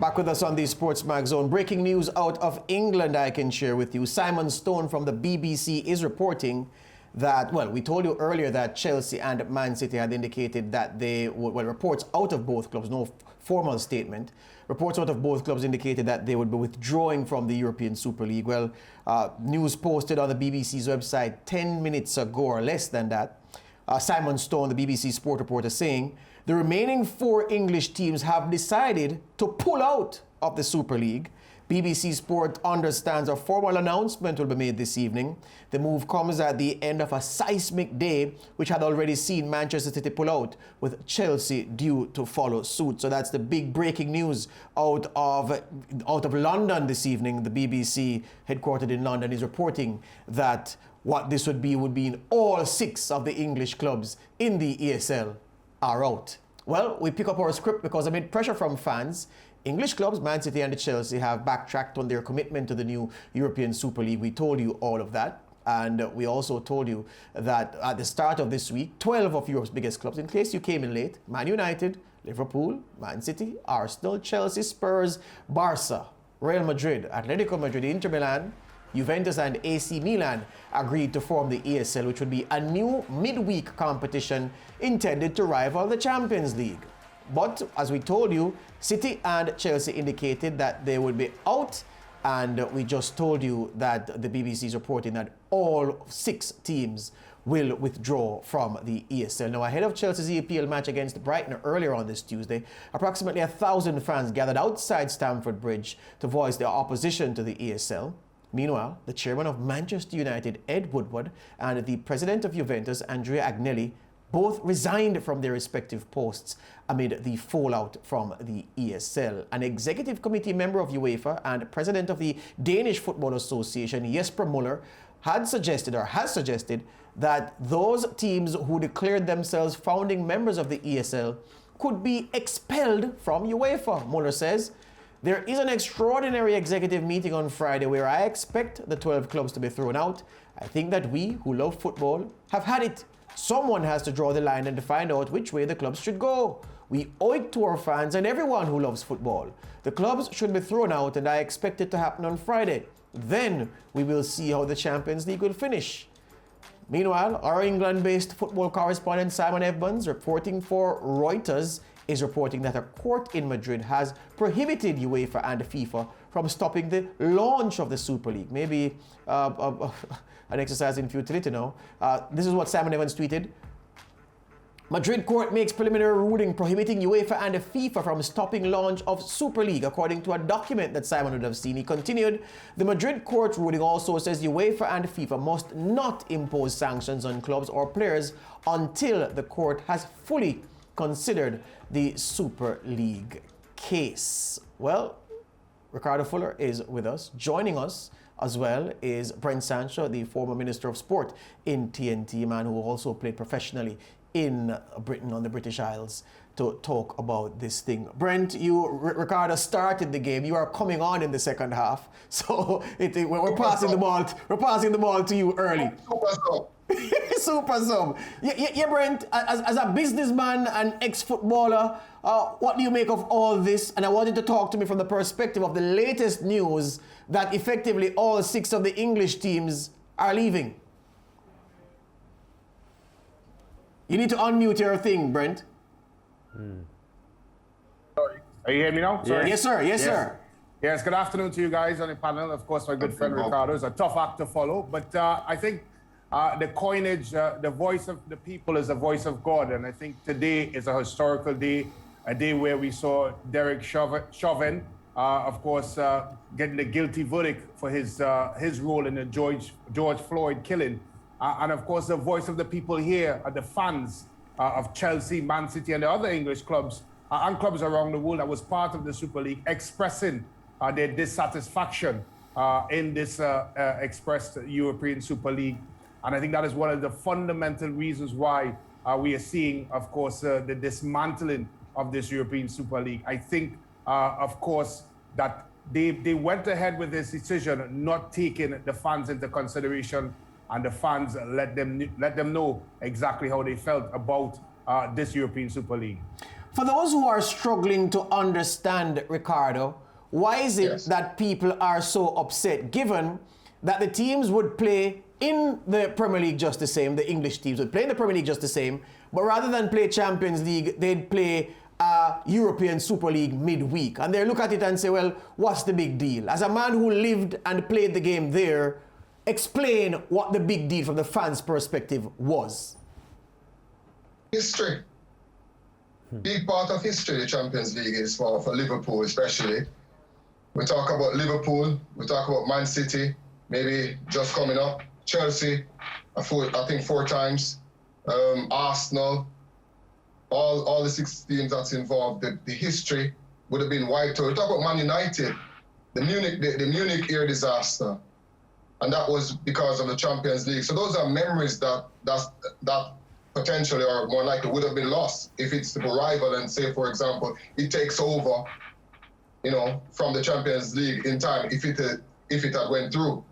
Back with us on the SportsMax Zone. Breaking news out of England I can share with you. Simon Stone from the BBC is reporting that, well, we told you earlier that Chelsea and Man City had indicated that they would, well, reports out of both clubs, no formal statement, reports out of both clubs indicated that they would be withdrawing from the European Super League. Well, news posted on the BBC's website 10 minutes ago or less than that. Simon Stone, the BBC sport reporter, saying the remaining 4 English teams have decided to pull out of the Super League. BBC Sport understands a formal announcement will be made this evening. The move comes at the end of a seismic day, which had already seen Manchester City pull out, with Chelsea due to follow suit. So that's the big breaking news out of London this evening. The BBC, headquartered in London, is reporting that what this would be in all 6 of the English clubs in the ESL are out. Well, we pick up our script because amid pressure from fans, English clubs, Man City and Chelsea, have backtracked on their commitment to the new European Super League. We told you all of that. And we also told you that at the start of this week, 12 of Europe's biggest clubs, in case you came in late, Man Utd, Liverpool, Man City, Arsenal, Chelsea, Spurs, Barca, Real Madrid, Atletico Madrid, Inter Milan, Juventus and AC Milan agreed to form the ESL, which would be a new midweek competition intended to rival the Champions League. But as we told you, City and Chelsea indicated that they would be out, and we just told you that the BBC is reporting that all 6 teams will withdraw from the ESL. Now, ahead of Chelsea's EPL match against Brighton earlier on this Tuesday, approximately 1,000 fans gathered outside Stamford Bridge to voice their opposition to the ESL. Meanwhile, the chairman of Manchester United, Ed Woodward, and the president of Juventus, Andrea Agnelli, both resigned from their respective posts amid the fallout from the ESL. An executive committee member of UEFA and president of the Danish Football Association, Jesper Muller, has suggested that those teams who declared themselves founding members of the ESL could be expelled from UEFA. Muller says, there is an extraordinary executive meeting on Friday where I expect the 12 clubs to be thrown out. I think that we, who love football, have had it. Someone has to draw the line and to find out which way the clubs should go. We owe it to our fans and everyone who loves football. The clubs should be thrown out, and I expect it to happen on Friday. Then we will see how the Champions League will finish. Meanwhile, our England-based football correspondent Simon Evans, reporting for Reuters, is reporting that a court in Madrid has prohibited UEFA and FIFA from stopping the launch of the Super League. Maybe an exercise in futility now. This is what Simon Evans tweeted. Madrid court makes preliminary ruling prohibiting UEFA and FIFA from stopping launch of Super League, according to a document that Simon would have seen. He continued, the Madrid court ruling also says UEFA and FIFA must not impose sanctions on clubs or players until the court has fully considered the Super League case. Well, Ricardo Fuller is with us. Joining us as well is Brent Sancho, the former Minister of Sport in TNT, a man who also played professionally in Britain on the British Isles, to talk about this thing. Brent, Ricardo started the game. You are coming on in the second half, so we're passing the ball. We're passing the ball to you early. Super sub. Yeah, Brent, as a businessman and ex-footballer, what do you make of all this? And I wanted to talk to me from the perspective of the latest news that effectively all 6 of the English teams are leaving. You need to unmute your thing, Brent. Sorry. Are you hearing me now? Sorry. Yes, sir. Yes, sir. Yes, good afternoon to you guys on the panel. Of course, my good friend Ricardo is a tough act to follow, but I think the coinage, the voice of the people is the voice of God. And I think today is a historical day, a day where we saw Derek Chauvin, of course, getting the guilty verdict for his role in the George Floyd killing. And of course, the voice of the people here are the fans of Chelsea, Man City, and the other English clubs and clubs around the world that was part of the Super League, expressing their dissatisfaction in this expressed European Super League. And I think that is one of the fundamental reasons why we are seeing, of course, the dismantling of this European Super League. I think, of course, that they went ahead with this decision, not taking the fans into consideration, and the fans let them know exactly how they felt about this European Super League. For those who are struggling to understand, Ricardo, why is it that people are so upset, given that the teams would play in the Premier League just the same, the English teams would play in the Premier League just the same, but rather than play Champions League, they'd play European Super League midweek. And they look at it and say, well, what's the big deal? As a man who lived and played the game there, explain what the big deal from the fans' perspective was. History. Big part of history, the Champions League is for Liverpool especially. We talk about Liverpool, we talk about Man City, maybe just coming up, Chelsea, I think 4 times, Arsenal, all the 6 teams that's involved. The history would have been wiped out. We talk about Man United, the Munich air disaster, and that was because of the Champions League. So those are memories that potentially or more likely would have been lost if it's the rival and say, for example, it takes over, from the Champions League in time if it had went through,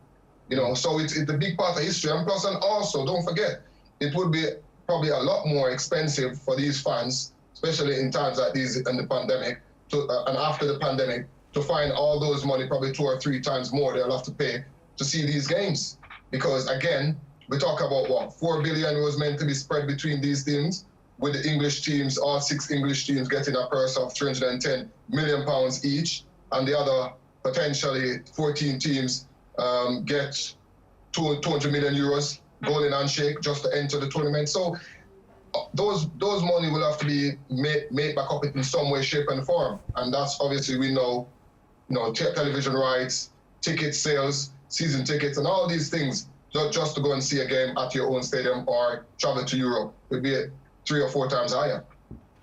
So it's a big part of history. And plus, and also, don't forget, it would be probably a lot more expensive for these fans, especially in times like these in the pandemic, and after the pandemic, to find all those money, probably 2 or 3 times more they'll have to pay to see these games. Because again, we talk about what, 4 billion was meant to be spread between these teams, with the English teams, all 6 English teams getting a purse of £310 million each, and the other potentially 14 teams get 200 million euros golden handshake just to enter the tournament. So those money will have to be made back up in some way, shape, and form. And that's obviously, we know, television rights, ticket sales, season tickets, and all these things, just to go and see a game at your own stadium or travel to Europe would be 3 or 4 times higher.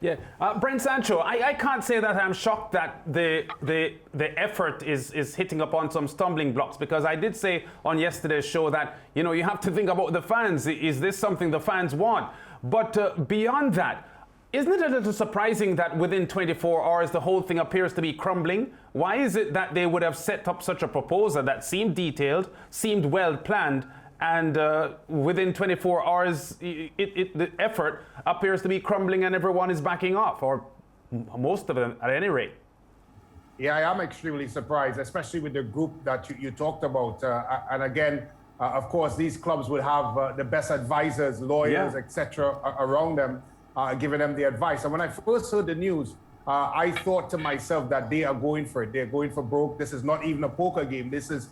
Yeah, Brent Sancho, I can't say that I'm shocked that the effort is hitting upon some stumbling blocks, because I did say on yesterday's show that, you have to think about the fans. Is this something the fans want? But beyond that, isn't it a little surprising that within 24 hours the whole thing appears to be crumbling? Why is it that they would have set up such a proposal that seemed detailed, seemed well planned, and within 24 hours, the effort appears to be crumbling and everyone is backing off, or most of them at any rate? Yeah, I am extremely surprised, especially with the group that you talked about. And again, of course, these clubs will have the best advisors, lawyers, etc. around them, giving them the advice. And when I first heard the news, I thought to myself that they are going for it. They're going for broke. This is not even a poker game. This is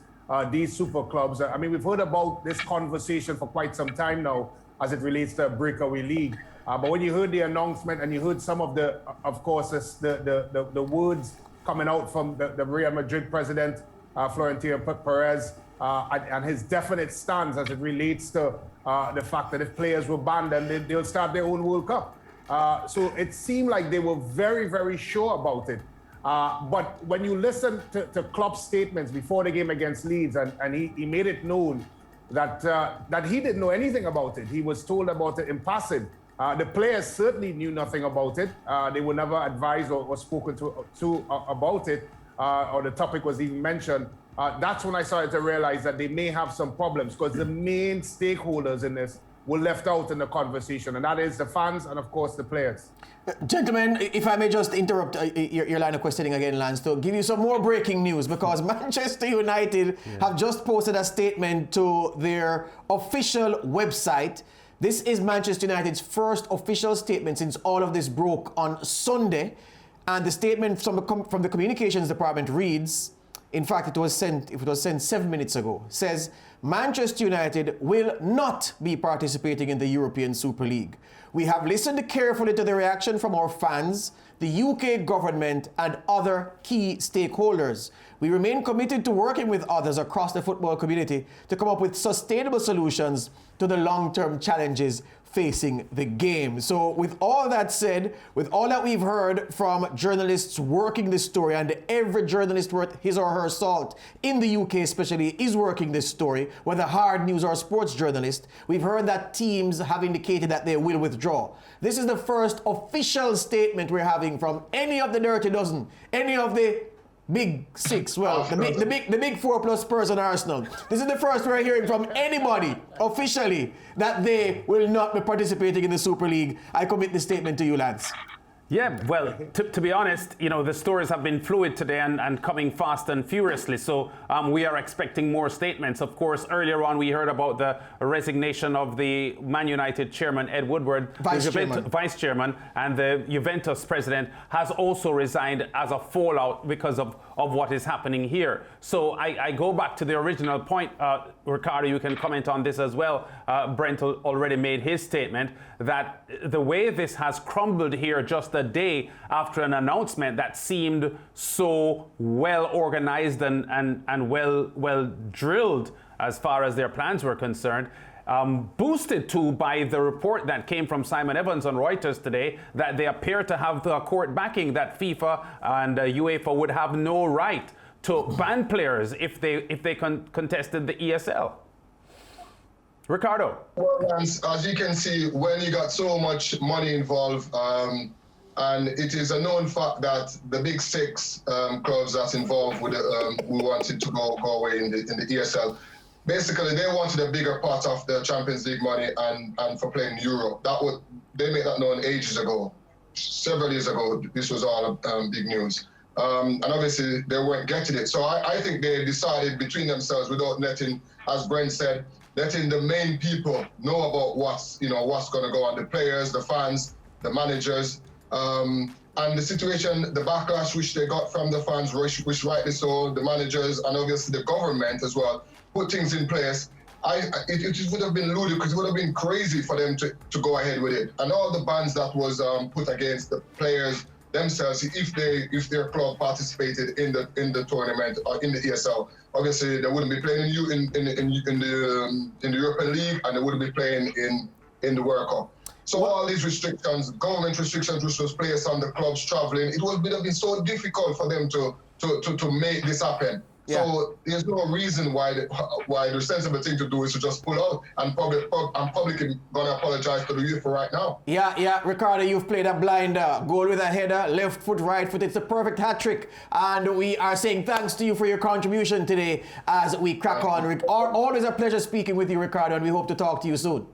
these super clubs. I mean, we've heard about this conversation for quite some time now as it relates to a breakaway league. But when you heard the announcement and you heard some of the, of course, the words coming out from the Real Madrid president, Florentino Perez, and his definite stance as it relates to the fact that if players were banned, then they'll start their own World Cup. So it seemed like they were very, very sure about it. But when you listen to Klopp's statements before the game against Leeds, and he made it known that he didn't know anything about it. He was told about it in passing. The players certainly knew nothing about it. They were never advised or spoken to about it, or the topic was even mentioned. That's when I started to realize that they may have some problems, because the main stakeholders in this were left out in the conversation, and that is the fans and, of course, the players. Gentlemen, if I may just interrupt your line of questioning again, Lance, to give you some more breaking news, because Manchester United have just posted a statement to their official website. This is Manchester United's first official statement since all of this broke on Sunday. And the statement from the communications department reads, in fact, it was sent 7 minutes ago, says, Manchester United will not be participating in the European Super League. We have listened carefully to the reaction from our fans, the UK government, and other key stakeholders. We remain committed to working with others across the football community to come up with sustainable solutions to the long-term challenges facing the game. So with all that said, with all that we've heard from journalists working this story, and every journalist worth his or her salt in the UK especially is working this story, whether hard news or sports journalist, we've heard that teams have indicated that they will withdraw. This is the first official statement we're having from any of the Dirty Dozen, any of the Big Six, well, the big 4 plus Spurs and Arsenal. This is the first we're hearing from anybody officially that they will not be participating in the Super League. I commit the statement to you, Lance. Yeah, well, to be honest, you know, the stories have been fluid today and coming fast and furiously. So we are expecting more statements. Of course, earlier on we heard about the resignation of the Man United chairman, Ed Woodward, vice chairman, and the Juventus president has also resigned as a fallout because of what is happening here. So I go back to the original point. Ricardo, you can comment on this as well. Brent already made his statement that the way this has crumbled here just a day after an announcement that seemed so well organized and well drilled as far as their plans were concerned, boosted too by the report that came from Simon Evans on Reuters today that they appear to have the court backing that FIFA and UEFA would have no right to ban players if they contested the ESL. Ricardo. Well, as you can see, when you got so much money involved, and it is a known fact that the big six clubs that's involved with who wanted to go away in the ESL, basically they wanted a bigger part of the Champions League money and for playing Europe. They made that known ages ago, several years ago. This was all big news. And obviously they weren't getting it. So I think they decided between themselves without letting, as Brent said, letting the main people know about what's going to go on, the players, the fans, the managers, and the situation, the backlash which they got from the fans, which rightly so, the managers, and obviously the government as well, put things in place. It would have been ludicrous, it would have been crazy for them to go ahead with it. And all the bans that was put against the players themselves, if their club participated in the tournament or in the ESL, obviously they wouldn't be playing in the European League, and they wouldn't be playing in the World Cup. So all these restrictions, government restrictions, which was placed on the clubs traveling, it would have been so difficult for them to make this happen. Yeah. So there's no reason why the sensible thing to do is to just pull out and publicly gonna apologize to the UEFA right now. Yeah, Ricardo, you've played a blind goal with a header, left foot, right foot. It's a perfect hat trick, and we are saying thanks to you for your contribution today as we crack on. Always a pleasure speaking with you, Ricardo, and we hope to talk to you soon.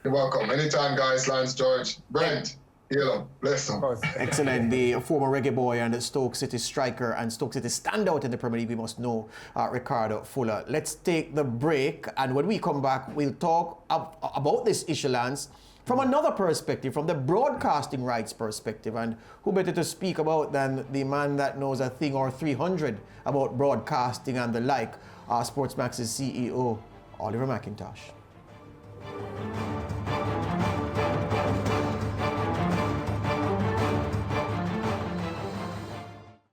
You're welcome. Anytime, guys. Lance, George, Brent. Hello, bless them. Excellent. The former reggae boy and Stoke City striker and Stoke City standout in the Premier League, we must know, Ricardo Fuller. Let's take the break, and when we come back, we'll talk about this issue, Lance, from another perspective, from the broadcasting rights perspective. And who better to speak about than the man that knows a thing or 300 about broadcasting and the like, SportsMax's CEO, Oliver McIntosh.